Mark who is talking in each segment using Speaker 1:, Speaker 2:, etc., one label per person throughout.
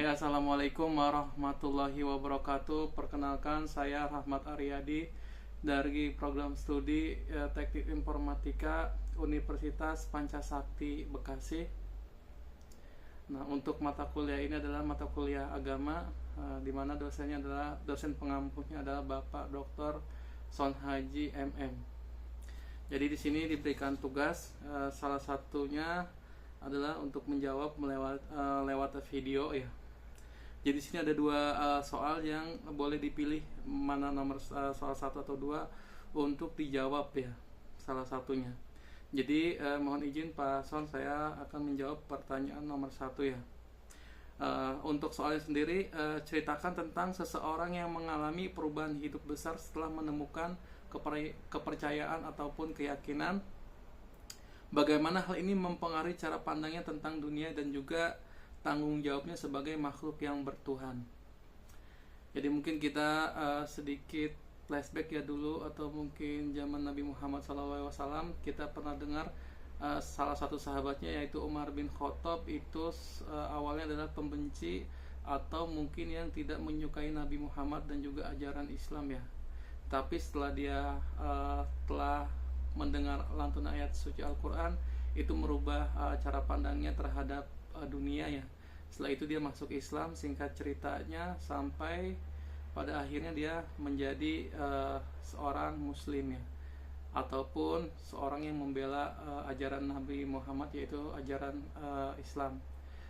Speaker 1: Assalamualaikum warahmatullahi wabarakatuh. Perkenalkan, saya Rahmat Aryadi dari program studi Teknik Informatika Universitas Pancasakti Bekasi. Nah, untuk mata kuliah ini adalah mata kuliah agama, di mana dosennya adalah dosen pengampunya adalah Bapak Dr. Son Haji MM. Jadi di sini diberikan tugas, salah satunya adalah untuk menjawab lewat video ya. Jadi di sini ada dua soal yang boleh dipilih mana nomor soal 1 atau 2 untuk dijawab ya, salah satunya. Jadi mohon izin Pak Son, saya akan menjawab pertanyaan nomor 1 ya. Untuk soalnya sendiri, ceritakan tentang seseorang yang mengalami perubahan hidup besar setelah menemukan kepercayaan ataupun keyakinan. Bagaimana hal ini mempengaruhi cara pandangnya tentang dunia dan juga tanggung jawabnya sebagai makhluk yang bertuhan. Jadi mungkin kita sedikit flashback ya dulu, atau mungkin zaman Nabi Muhammad SAW kita pernah dengar salah satu sahabatnya yaitu Umar bin Khattab itu awalnya adalah pembenci atau mungkin yang tidak menyukai Nabi Muhammad dan juga ajaran Islam ya. Tapi setelah dia telah mendengar lantunan ayat suci Al-Quran, itu merubah cara pandangnya terhadap dunia ya. Setelah itu dia masuk Islam, singkat ceritanya, sampai pada akhirnya dia menjadi seorang muslim ya, ataupun seorang yang membela ajaran Nabi Muhammad, yaitu ajaran Islam.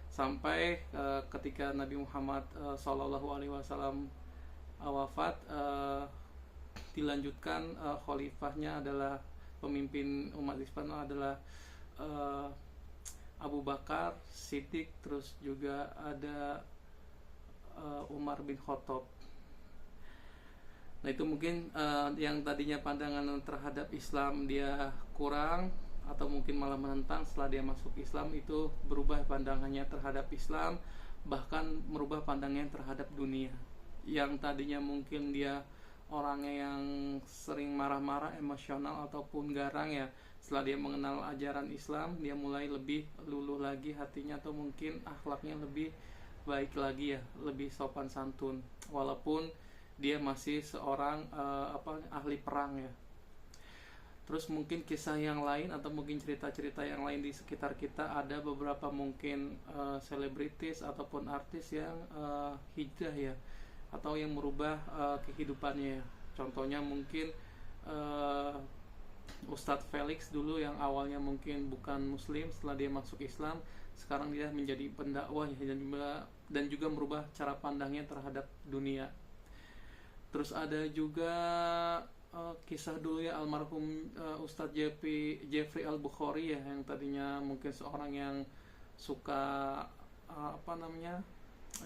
Speaker 1: Sampai ketika Nabi Muhammad SAW wafat, dilanjutkan khalifahnya adalah pemimpin umat Islam adalah Abu Bakar Siddiq, terus juga ada Umar bin Khattab. Nah itu mungkin yang tadinya pandangan terhadap Islam dia kurang atau mungkin malah menentang, setelah dia masuk Islam itu berubah pandangannya terhadap Islam, bahkan merubah pandangannya terhadap dunia. Yang tadinya mungkin dia orangnya yang sering marah-marah, emosional ataupun garang ya, setelah dia mengenal ajaran Islam, dia mulai lebih luluh lagi hatinya, atau mungkin akhlaknya lebih baik lagi ya, lebih sopan santun, walaupun dia masih seorang ahli perang ya. Terus mungkin kisah yang lain atau mungkin cerita-cerita yang lain di sekitar kita, ada beberapa mungkin selebritis ataupun artis yang hijrah ya, atau yang merubah kehidupannya ya. Contohnya mungkin Ustadz Felix dulu yang awalnya mungkin bukan muslim, setelah dia masuk Islam sekarang dia menjadi pendakwah ya, dan juga merubah cara pandangnya terhadap dunia. Terus ada juga kisah dulu ya, almarhum Ustadz Jeffrey Al-Bukhari ya, yang tadinya mungkin seorang yang suka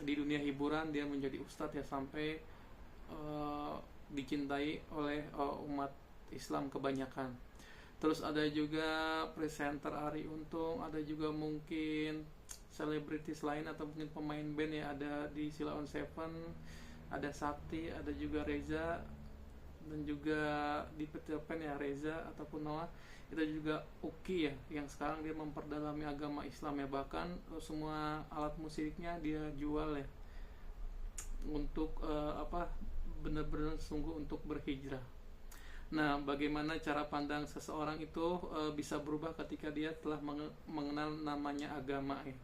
Speaker 1: di dunia hiburan, dia menjadi ustadz ya, sampai dicintai oleh umat Islam kebanyakan. Terus ada juga presenter Arie Untung, ada juga mungkin selebritis lain atau mungkin pemain band ya, ada di Sheila on 7, ada Sakti, ada juga Reza, dan juga di Peter Pan ya Reza ataupun Noah. Itu juga Uki ya, yang sekarang dia memperdalami agama Islam ya, bahkan semua alat musiknya dia jual ya, untuk benar-benar sungguh untuk berhijrah. Nah, bagaimana cara pandang seseorang itu bisa berubah ketika dia telah mengenal namanya agama ya.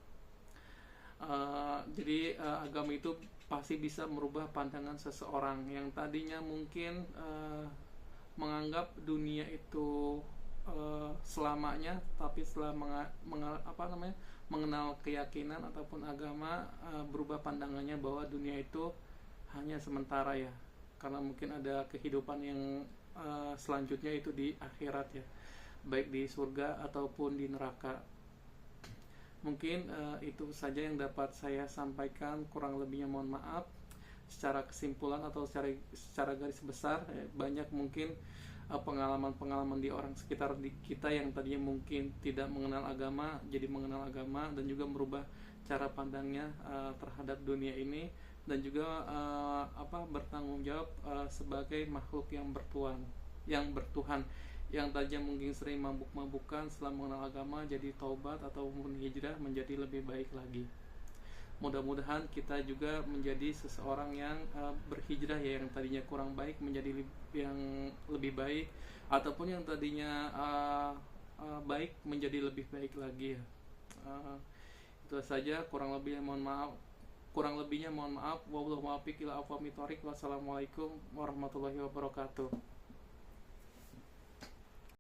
Speaker 1: Jadi agama itu pasti bisa merubah pandangan seseorang yang tadinya mungkin menganggap dunia itu selamanya, tapi setelah mengenal keyakinan ataupun agama, berubah pandangannya bahwa dunia itu hanya sementara ya, karena mungkin ada kehidupan yang selanjutnya itu di akhirat ya, baik di surga ataupun di neraka. Mungkin itu saja yang dapat saya sampaikan, kurang lebihnya mohon maaf. Secara kesimpulan atau secara garis besar banyak mungkin pengalaman-pengalaman di orang sekitar kita yang tadinya mungkin tidak mengenal agama jadi mengenal agama, dan juga merubah cara pandangnya terhadap dunia ini, dan juga bertanggung jawab sebagai makhluk yang bertuhan, yang tadinya mungkin sering mabuk-mabukan, setelah mengenal agama jadi taubat ataupun hijrah menjadi lebih baik lagi. Mudah-mudahan kita juga menjadi seseorang yang berhijrah ya, yang tadinya kurang baik menjadi yang lebih baik, ataupun yang tadinya baik menjadi lebih baik lagi ya. Itu saja, kurang lebihnya mohon maaf. Wabillahi taufiq wal hidayah. Wassalamualaikum warahmatullahi wabarakatuh.